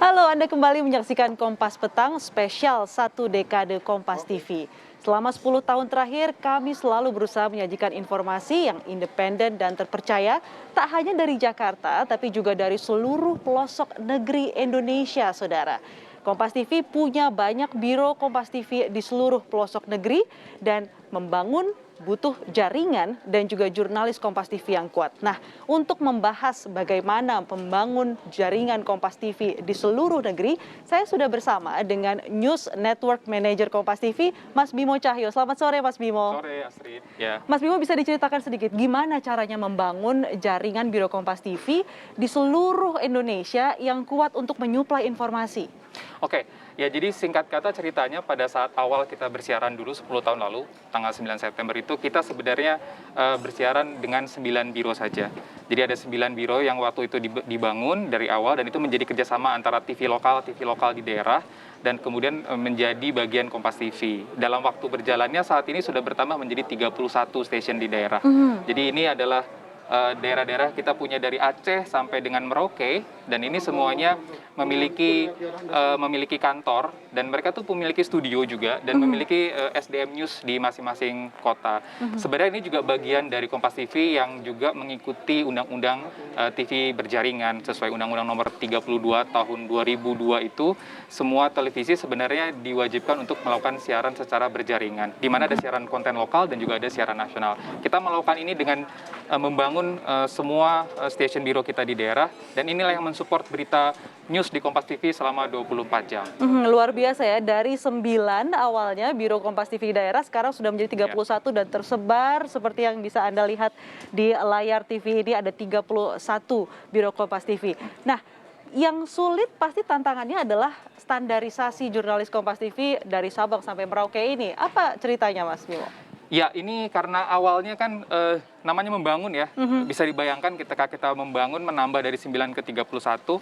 Halo, Anda kembali menyaksikan Kompas Petang spesial 1 dekade Kompas TV. Selama 10 tahun terakhir, kami selalu berusaha menyajikan informasi yang independen dan terpercaya, tak hanya dari Jakarta, tapi juga dari seluruh pelosok negeri Indonesia, saudara. Kompas TV punya banyak biro Kompas TV di seluruh pelosok negeri dan membangun butuh jaringan dan juga jurnalis Kompas TV yang kuat. Nah, untuk membahas bagaimana membangun jaringan Kompas TV di seluruh negeri, saya sudah bersama dengan News Network Manager Kompas TV, Mas Bimo Cahyo. Selamat sore, Mas Bimo. Sore, Astrid. Ya. Mas Bimo, bisa diceritakan sedikit gimana caranya membangun jaringan biro Kompas TV di seluruh Indonesia yang kuat untuk menyuplai informasi? Oke, ya jadi singkat kata ceritanya pada saat awal kita bersiaran dulu 10 tahun lalu, tanggal 9 September itu kita sebenarnya bersiaran dengan 9 biro saja. Jadi ada 9 biro yang waktu itu dibangun dari awal dan itu menjadi kerjasama antara TV lokal di daerah dan kemudian menjadi bagian Kompas TV. Dalam waktu berjalannya saat ini sudah bertambah menjadi 31 stasiun di daerah. Jadi ini adalah daerah-daerah kita punya dari Aceh sampai dengan Merauke dan ini semuanya memiliki kantor dan mereka tuh memiliki studio juga dan memiliki SDM News di masing-masing kota. Sebenarnya ini juga bagian dari Kompas TV yang juga mengikuti Undang-Undang TV berjaringan sesuai Undang-Undang Nomor 32 Tahun 2002 itu semua televisi sebenarnya diwajibkan untuk melakukan siaran secara berjaringan di mana ada siaran konten lokal dan juga ada siaran nasional. Kita melakukan ini dengan membangun semua stasiun biro kita di daerah dan inilah yang mensupport berita news di Kompas TV selama 24 jam. Luar biasa ya, dari 9 awalnya biro Kompas TV di daerah sekarang sudah menjadi 31 dan tersebar seperti yang bisa Anda lihat di layar TV ini ada 31 biro Kompas TV. Nah, yang sulit pasti tantangannya adalah standarisasi jurnalis Kompas TV dari Sabang sampai Merauke ini. Apa ceritanya, Mas Bimo? Ya, ini karena awalnya kan namanya membangun ya. Bisa dibayangkan ketika kita membangun menambah dari 9 ke 31,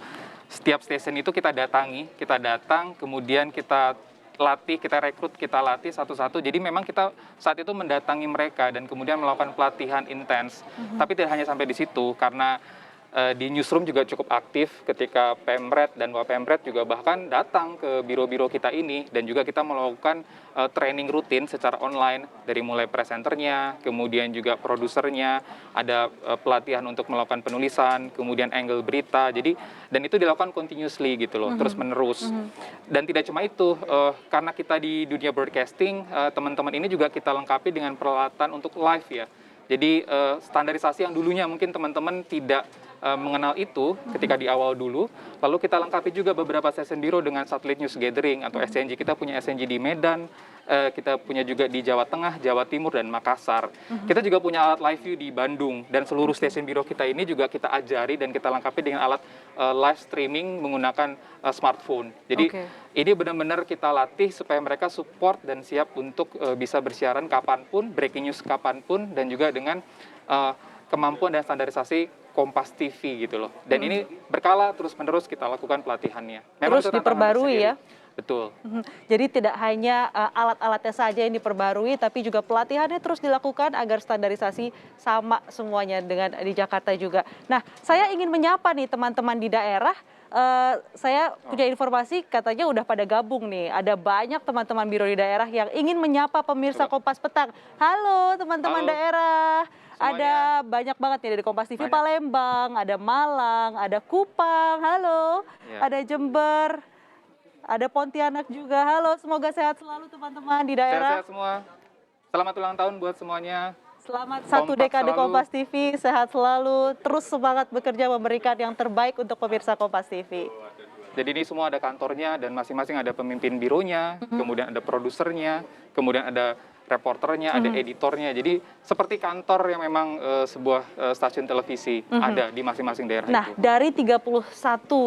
setiap stasiun itu kita datang, kemudian kita latih, kita rekrut, kita latih satu-satu. Jadi memang kita saat itu mendatangi mereka dan kemudian melakukan pelatihan intens. Tapi tidak hanya sampai di situ, karena di newsroom juga cukup aktif ketika Pemret dan Wapemret juga bahkan datang ke biro-biro kita ini dan juga kita melakukan training rutin secara online dari mulai presenternya, kemudian juga produsernya, ada pelatihan untuk melakukan penulisan, kemudian angle berita. Jadi dan itu dilakukan continuously gitu loh, terus menerus. Dan tidak cuma itu, karena kita di dunia broadcasting, teman-teman ini juga kita lengkapi dengan peralatan untuk live ya. Jadi standarisasi yang dulunya mungkin teman-teman tidak mengenal itu ketika di awal dulu, lalu kita lengkapi juga beberapa stasiun biro dengan satellite news gathering atau SNG. Kita punya SNG di Medan, kita punya juga di Jawa Tengah, Jawa Timur, dan Makassar. Kita juga punya alat live view di Bandung, dan seluruh stasiun biro kita ini juga kita ajari dan kita lengkapi dengan alat live streaming menggunakan smartphone. Jadi ini benar-benar kita latih supaya mereka support dan siap untuk bisa bersiaran kapanpun, breaking news kapanpun, dan juga dengan kemampuan dan standarisasi Kompas TV gitu loh. Dan ini berkala terus-menerus kita lakukan pelatihannya. Memang terus diperbarui ya? Betul. Jadi tidak hanya alat-alatnya saja yang diperbarui, tapi juga pelatihannya terus dilakukan agar standarisasi sama semuanya dengan di Jakarta juga. Nah, saya ingin menyapa nih teman-teman di daerah. Saya punya informasi katanya udah pada gabung nih. Ada banyak teman-teman biro di daerah yang ingin menyapa pemirsa Kompas Petang. Halo teman-teman daerah. Ada banyak banget nih dari Kompas TV Palembang, ada Malang, ada Kupang, halo, ada Jember, ada Pontianak juga. Halo, semoga sehat selalu teman-teman di daerah. Sehat-sehat semua. Selamat ulang tahun buat semuanya. Selamat 1 dekade Kompas TV, sehat selalu, terus semangat bekerja memberikan yang terbaik untuk pemirsa Kompas TV. Jadi ini semua ada kantornya dan masing-masing ada pemimpin bironya, kemudian ada produsernya, kemudian ada reporternya, ada editornya. Jadi seperti kantor yang memang sebuah stasiun televisi ada di masing-masing daerah itu. Nah, dari 31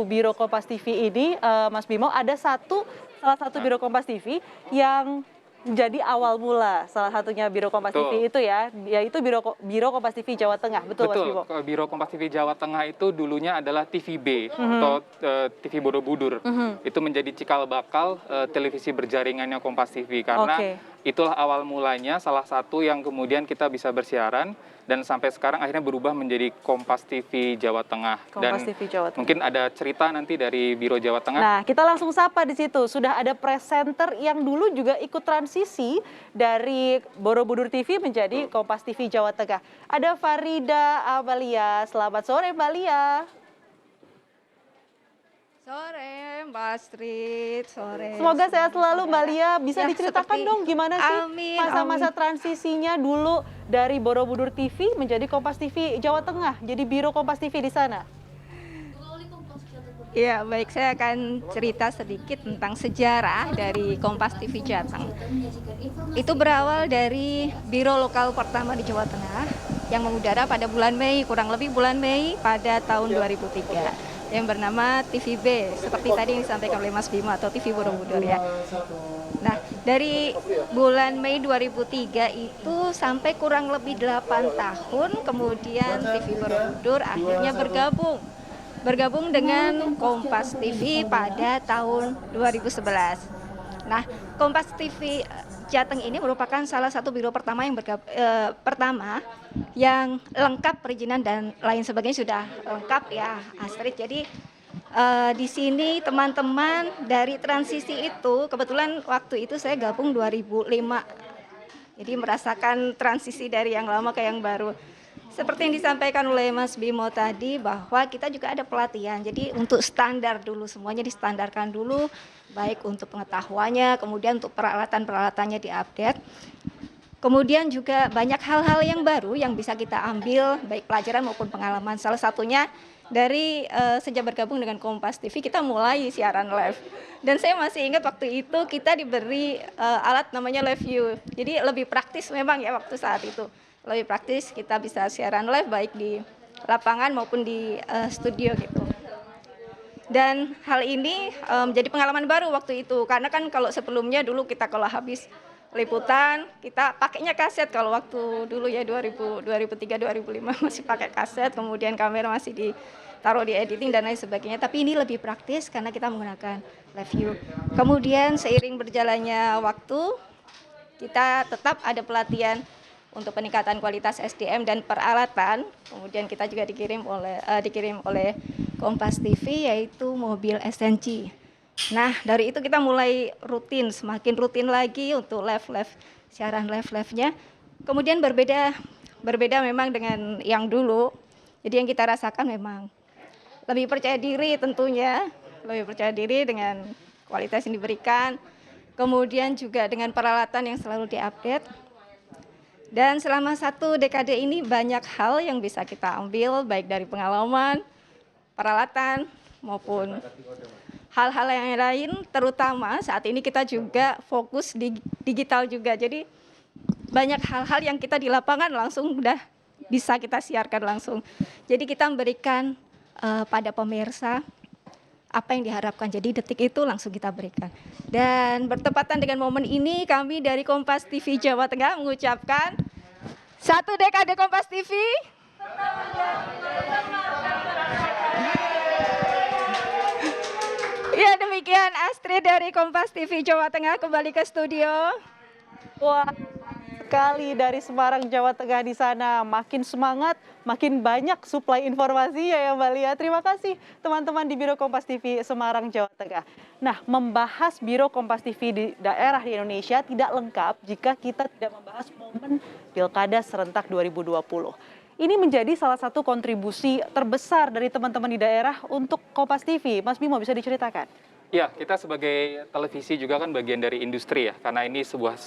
biro Kompas TV ini, Mas Bimo, ada salah satu biro Kompas TV yang jadi awal mula, salah satunya biro Kompas TV itu ya, yaitu biro Kompas TV Jawa Tengah, betul Mas Bimo? Betul, biro Kompas TV Jawa Tengah itu dulunya adalah TVB atau TV Borobudur. Itu menjadi cikal bakal televisi berjaringannya Kompas TV karena itulah awal mulanya salah satu yang kemudian kita bisa bersiaran dan sampai sekarang akhirnya berubah menjadi Kompas TV Jawa Tengah. Kompas Dan TV Jawa Tengah. mungkin ada cerita nanti dari Biro Jawa Tengah. Nah, kita langsung sapa di situ. Sudah ada presenter yang dulu juga ikut transisi dari Borobudur TV menjadi Kompas TV Jawa Tengah. Ada Farida Amalia. Selamat sore, Mbak Lia. Sore, Mbak Astrid. Sore. Semoga sehat selalu, Mbak Lia. Bisa Ya, diceritakan seperti- dong gimana sih Amin, masa-masa amin. transisinya dulu dari Borobudur TV menjadi Kompas TV Jawa Tengah, jadi Biro Kompas TV di sana. Ya, baik, saya akan cerita sedikit tentang sejarah dari Kompas TV Jateng. Itu berawal dari biro lokal pertama di Jawa Tengah yang mengudara pada bulan Mei, kurang lebih bulan Mei pada tahun 2003. Yang bernama TVB, seperti tadi yang disampaikan oleh Mas Bimo, atau TV Borobudur ya. Nah, dari bulan Mei 2003 itu sampai kurang lebih 8 tahun, kemudian TV Borobudur akhirnya bergabung dengan Kompas TV pada tahun 2011. Nah, Kompas TV Jateng ini merupakan salah satu biro pertama pertama yang lengkap perizinan dan lain sebagainya sudah lengkap ya, Astrid. Jadi di sini teman-teman dari transisi itu, kebetulan waktu itu saya gabung 2005. Jadi merasakan transisi dari yang lama ke yang baru. Seperti yang disampaikan oleh Mas Bimo tadi, bahwa kita juga ada pelatihan. Jadi untuk standar dulu, semuanya distandarkan dulu, baik untuk pengetahuannya, kemudian untuk peralatan-peralatannya diupdate. Kemudian juga banyak hal-hal yang baru yang bisa kita ambil, baik pelajaran maupun pengalaman. Salah satunya dari sejak bergabung dengan Kompas TV, kita mulai siaran live. Dan saya masih ingat waktu itu kita diberi alat namanya Live View. Jadi lebih praktis memang ya waktu saat itu. Lebih praktis, kita bisa siaran live baik di lapangan maupun di studio gitu. Dan hal ini menjadi pengalaman baru waktu itu, karena kan kalau sebelumnya dulu kita kalau habis liputan kita pakainya kaset, kalau waktu dulu ya 2003 2005 masih pakai kaset, kemudian kamera masih ditaruh di editing dan lain sebagainya. Tapi ini lebih praktis karena kita menggunakan live view. Kemudian seiring berjalannya waktu, kita tetap ada pelatihan untuk peningkatan kualitas SDM dan peralatan. Kemudian kita juga dikirim oleh Kompas TV, yaitu mobil SNG. Nah, dari itu kita mulai rutin, semakin rutin lagi untuk siaran live-nya. Kemudian berbeda memang dengan yang dulu. Jadi yang kita rasakan memang lebih percaya diri tentunya, lebih percaya diri dengan kualitas yang diberikan. Kemudian juga dengan peralatan yang selalu diupdate. Dan selama 1 dekade ini banyak hal yang bisa kita ambil, baik dari pengalaman, peralatan, maupun hal-hal yang lain. Terutama saat ini kita juga fokus di digital juga. Jadi banyak hal-hal yang kita di lapangan langsung udah bisa kita siarkan langsung. Jadi kita memberikan pada pemirsa apa yang diharapkan. Jadi detik itu langsung kita berikan. Dan bertepatan dengan momen ini, kami dari Kompas TV Jawa Tengah mengucapkan 1 dekade Kompas TV. Ya, demikian Astrid dari Kompas TV Jawa Tengah kembali ke studio. Wah, sekali dari Semarang, Jawa Tengah di sana. Makin semangat, makin banyak suplai informasinya ya Mbak Lia. Terima kasih teman-teman di Biro Kompas TV Semarang, Jawa Tengah. Nah, membahas Biro Kompas TV di daerah di Indonesia tidak lengkap jika kita tidak membahas momen Pilkada serentak 2020. Ini menjadi salah satu kontribusi terbesar dari teman-teman di daerah untuk Kompas TV. Mas Bimo, bisa diceritakan? Ya, kita sebagai televisi juga kan bagian dari industri ya, karena ini sebuah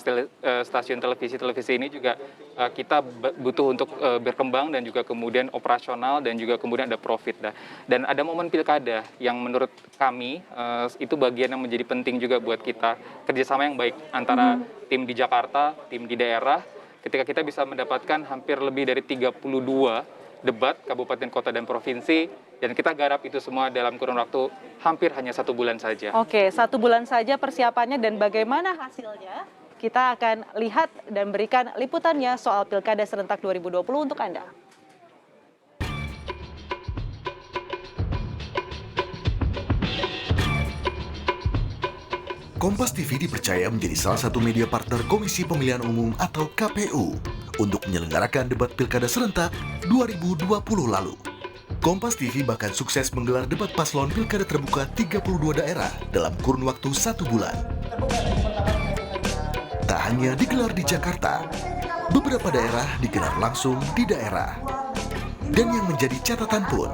stasiun televisi ini juga kita butuh untuk berkembang dan juga kemudian operasional dan juga kemudian ada profit. Dan ada momen pilkada yang menurut kami itu bagian yang menjadi penting juga buat kita, kerjasama yang baik antara tim di Jakarta, tim di daerah, ketika kita bisa mendapatkan hampir lebih dari 32 debat kabupaten, kota, dan provinsi, dan kita garap itu semua dalam kurun waktu hampir hanya 1 bulan saja. Oke, 1 bulan saja persiapannya, dan bagaimana hasilnya kita akan lihat dan berikan liputannya soal Pilkada serentak 2020 untuk Anda. Kompas TV dipercaya menjadi salah satu media partner Komisi Pemilihan Umum atau KPU untuk menyelenggarakan debat Pilkada serentak 2020 lalu. Kompas TV bahkan sukses menggelar debat paslon Pilkada terbuka 32 daerah dalam kurun waktu 1 bulan. Tak hanya digelar di Jakarta, beberapa daerah digelar langsung di daerah. Dan yang menjadi catatan pun,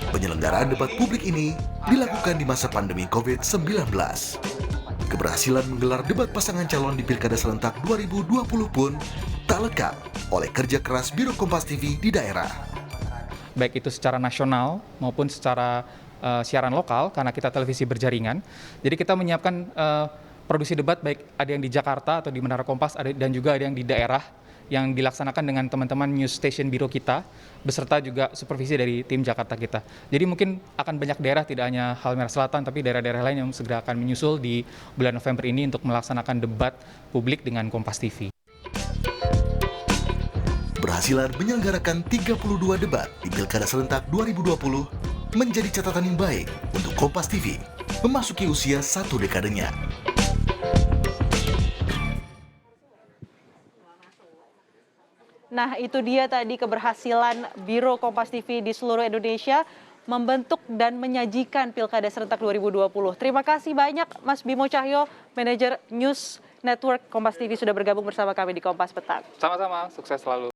penyelenggaraan debat publik ini dilakukan di masa pandemi COVID-19. Keberhasilan menggelar debat pasangan calon di Pilkada serentak 2020 pun tak lekang oleh kerja keras Biro Kompas TV di daerah. Baik itu secara nasional maupun secara siaran lokal, karena kita televisi berjaringan. Jadi kita menyiapkan produksi debat baik ada yang di Jakarta atau di Menara Kompas, dan juga ada yang di daerah yang dilaksanakan dengan teman-teman news station biro kita, beserta juga supervisi dari tim Jakarta kita. Jadi mungkin akan banyak daerah, tidak hanya Halmahera Selatan, tapi daerah-daerah lain yang segera akan menyusul di bulan November ini untuk melaksanakan debat publik dengan Kompas TV. Berhasilan menyelenggarakan 32 debat di Pilkada serentak 2020 menjadi catatan yang baik untuk Kompas TV memasuki usia 1 dekadenya. Nah, itu dia tadi keberhasilan Biro Kompas TV di seluruh Indonesia membentuk dan menyajikan Pilkada serentak 2020. Terima kasih banyak Mas Bimo Cahyo, Manajer News Network Kompas TV sudah bergabung bersama kami di Kompas Petang. Sama-sama, sukses selalu.